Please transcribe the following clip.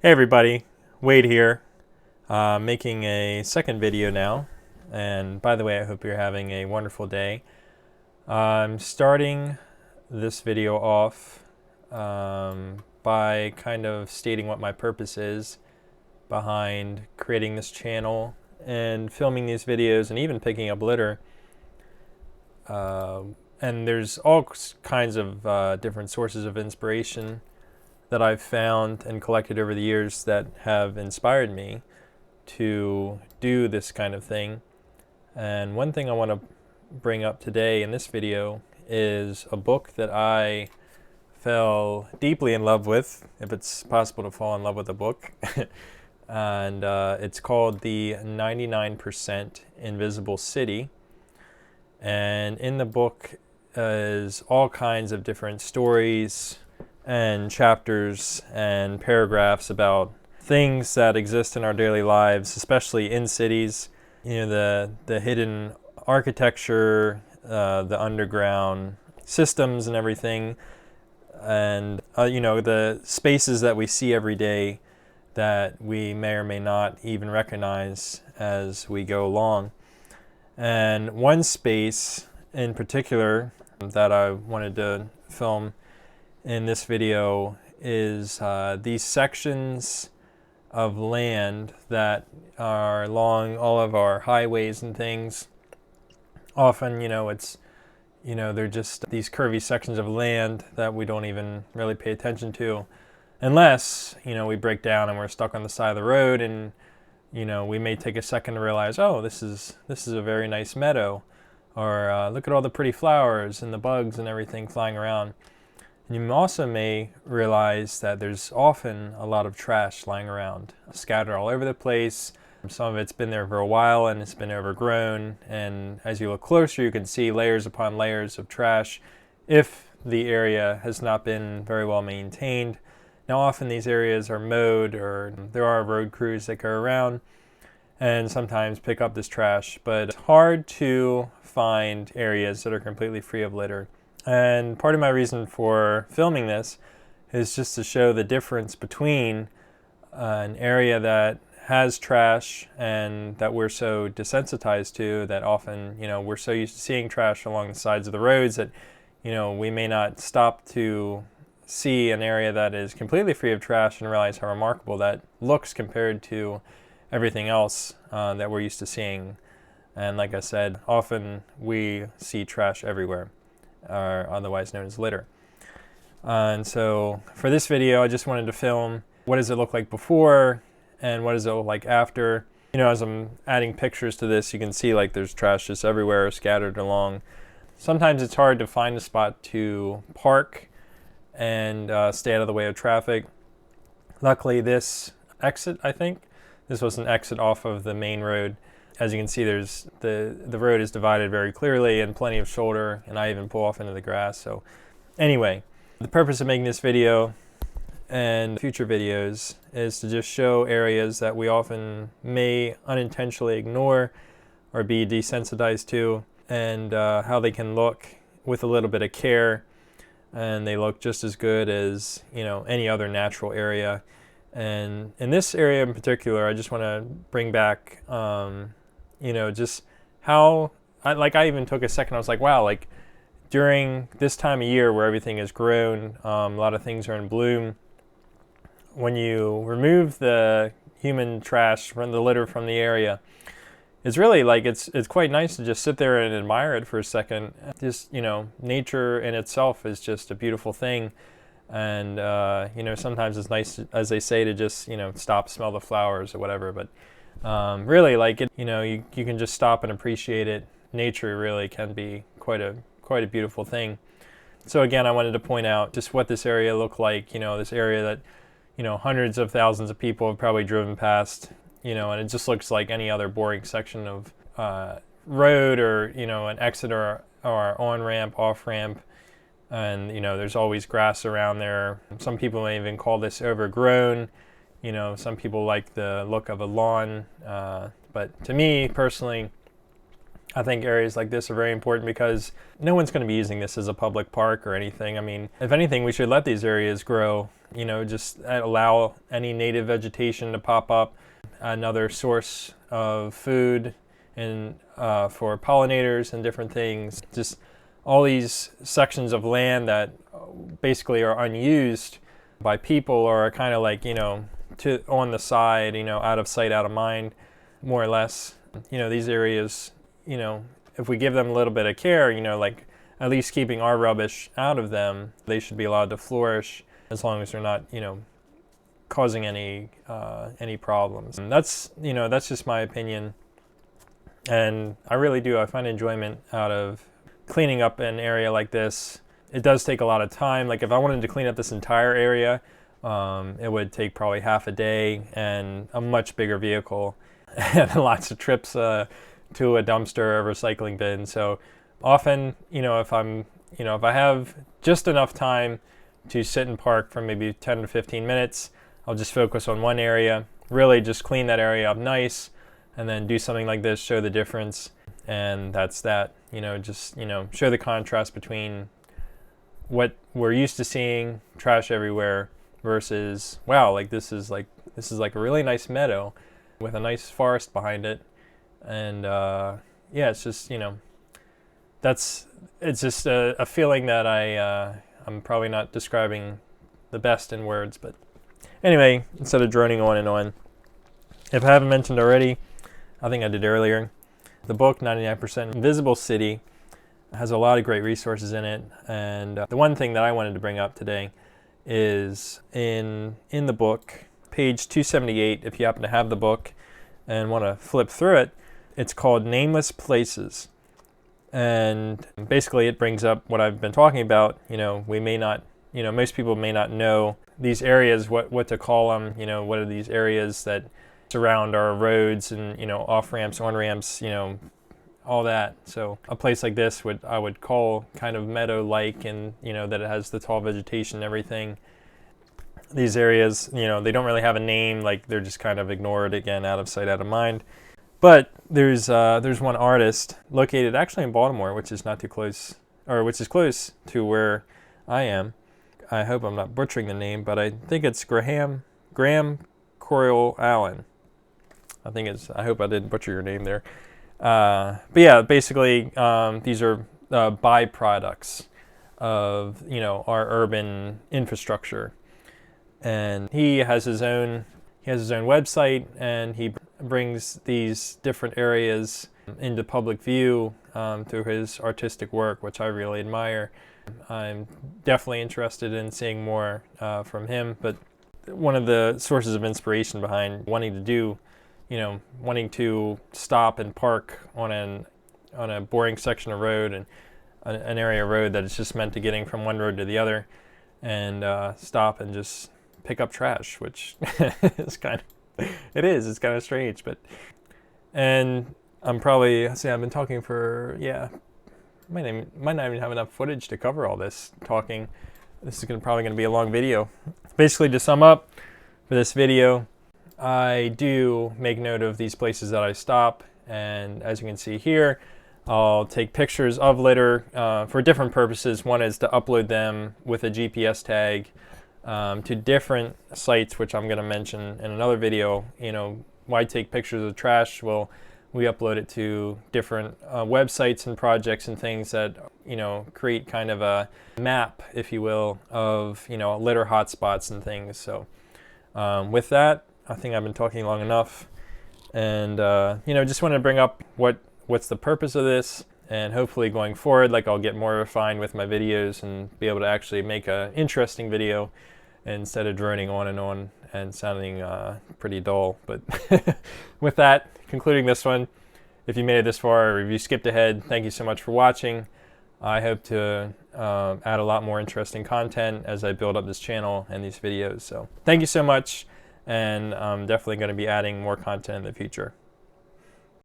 Hey everybody, Wade here, making a second video now. And by the way, I hope you're having a wonderful day. I'm starting this video off by kind of stating what my purpose is behind creating this channel and filming these videos and even picking up litter. And there's all kinds of different sources of inspiration that I've found and collected over the years that have inspired me to do this kind of thing. And one thing I want to bring up today in this video is a book that I fell deeply in love with, if it's possible to fall in love with a book. And it's called The 99% Invisible City. And in the book is all kinds of different stories and chapters and paragraphs about things that exist in our daily lives, especially in cities. You know, the hidden architecture, the underground systems and everything, and you know, the spaces that we see every day that we may or may not even recognize as we go along. And one space in particular that I wanted to film in this video is these sections of land that are along all of our highways and things. Often, they're just these curvy sections of land that we don't even really pay attention to, unless, we break down and we're stuck on the side of the road, and, we may take a second to realize, oh, this is a very nice meadow, or look at all the pretty flowers and the bugs and everything flying around. And you also may realize that there's often a lot of trash lying around, scattered all over the place. Some of it's been there for a while and it's been overgrown. And as you look closer, you can see layers upon layers of trash if the area has not been very well maintained. Now, often these areas are mowed, or there are road crews that go around and sometimes pick up this trash, but it's hard to find areas that are completely free of litter. And part of my reason for filming this is just to show the difference between an area that has trash and that we're so desensitized to, that often, we're so used to seeing trash along the sides of the roads that, we may not stop to see an area that is completely free of trash and realize how remarkable that looks compared to everything else that we're used to seeing. And like I said, often we see trash everywhere, or otherwise known as litter. And so for this video, I just wanted to film what does it look like before and what does it look like after. As I'm adding pictures to this, you can see like there's trash just everywhere scattered along. Sometimes it's hard to find a spot to park and stay out of the way of traffic. Luckily, this exit, I think, this was an exit off of the main road. As you can see, there's the road is divided very clearly and plenty of shoulder, and I even pull off into the grass. So anyway, the purpose of making this video and future videos is to just show areas that we often may unintentionally ignore or be desensitized to, and how they can look with a little bit of care, and they look just as good as any other natural area. And in this area in particular, I just want to bring back just how I even took a second. I was like, wow, like during this time of year where everything is grown, a lot of things are in bloom. When you remove the human trash from the litter from the area, it's really like it's quite nice to just sit there and admire it for a second. Just nature in itself is just a beautiful thing. And sometimes it's nice, as they say, to just stop, smell the flowers or whatever. But really, like you can just stop and appreciate it. Nature really can be quite a beautiful thing. So again, I wanted to point out just what this area looked like. This area that hundreds of thousands of people have probably driven past. And it just looks like any other boring section of road, or an exit or on ramp, off ramp. And there's always grass around there. Some people may even call this overgrown. Some people like the look of a lawn, but to me personally, I think areas like this are very important because no one's going to be using this as a public park or anything. I mean, if anything, we should let these areas grow You know, just allow any native vegetation to pop up. Another source of food and for pollinators and different things. Just all these sections of land that basically are unused by people, or are kind of like, you know, on the side, you know, out of sight, out of mind, more or less. You know, these areas, you know, if we give them a little bit of care, you know, like at least keeping our rubbish out of them, they should be allowed to flourish as long as they're not, you know, causing any problems. And that's, you know, that's just my opinion. And I really do, I find enjoyment out of cleaning up an area like this. It does take a lot of time. Like if I wanted to clean up this entire area, it would take probably half a day and a much bigger vehicle and lots of trips to a dumpster or recycling bin. So often, you know, if I have just enough time to sit and park for maybe 10 to 15 minutes, I'll just focus on one area, really just clean that area up nice, and then do something like this, show the difference, and that's that. You know, just, you know, show the contrast between what we're used to seeing, trash everywhere, versus, wow, like this is like a really nice meadow with a nice forest behind it. And yeah, it's just, you know, it's just a feeling that I'm probably not describing the best in words. But anyway, instead of droning on and on, if I haven't mentioned already, I think I did earlier, the book 99% Invisible City has a lot of great resources in it. And the one thing that I wanted to bring up today is in the book, page 278, if you happen to have the book and want to flip through it, it's called Nameless Places. And basically it brings up what I've been talking about. You know, we may not, you know, most people may not know these areas, what to call them. You know, what are these areas that surround our roads and, you know, off ramps, on ramps, you know, all that. So a place like this I would call kind of meadow-like, and, you know, that it has the tall vegetation and everything. These areas, you know, they don't really have a name, like they're just kind of ignored, again, out of sight, out of mind. But there's one artist located actually in Baltimore, which is not too close, or which is close to where I am. I hope I'm not butchering the name, but I think it's Graham Coryell Allen. I hope I didn't butcher your name there. But yeah, basically these are byproducts of, you know, our urban infrastructure. And he has his own website, and he brings these different areas into public view through his artistic work, which I really admire. I'm definitely interested in seeing more from him. But one of the sources of inspiration behind wanting to stop and park on a boring section of road, and an area of road that is just meant to getting from one road to the other, and stop and just pick up trash, which is it's kind of strange. But, and I'm probably, I've been talking for, might not even have enough footage to cover all this talking. This is probably going to be a long video. Basically, to sum up for this video, I do make note of these places that I stop, and as you can see here, I'll take pictures of litter for different purposes. One is to upload them with a GPS tag to different sites, which I'm going to mention in another video. You know, why take pictures of trash? Well, we upload it to different websites and projects and things that, you know, create kind of a map, if you will, of, you know, litter hotspots and things. So with that, I think I've been talking long enough, and you know, just want to bring up what's the purpose of this, and hopefully going forward, like, I'll get more refined with my videos and be able to actually make an interesting video instead of droning on and sounding pretty dull. But with that, concluding this one, if you made it this far, or if you skipped ahead, thank you so much for watching. I hope to add a lot more interesting content as I build up this channel and these videos. So thank you so much. And I'm definitely going to be adding more content in the future.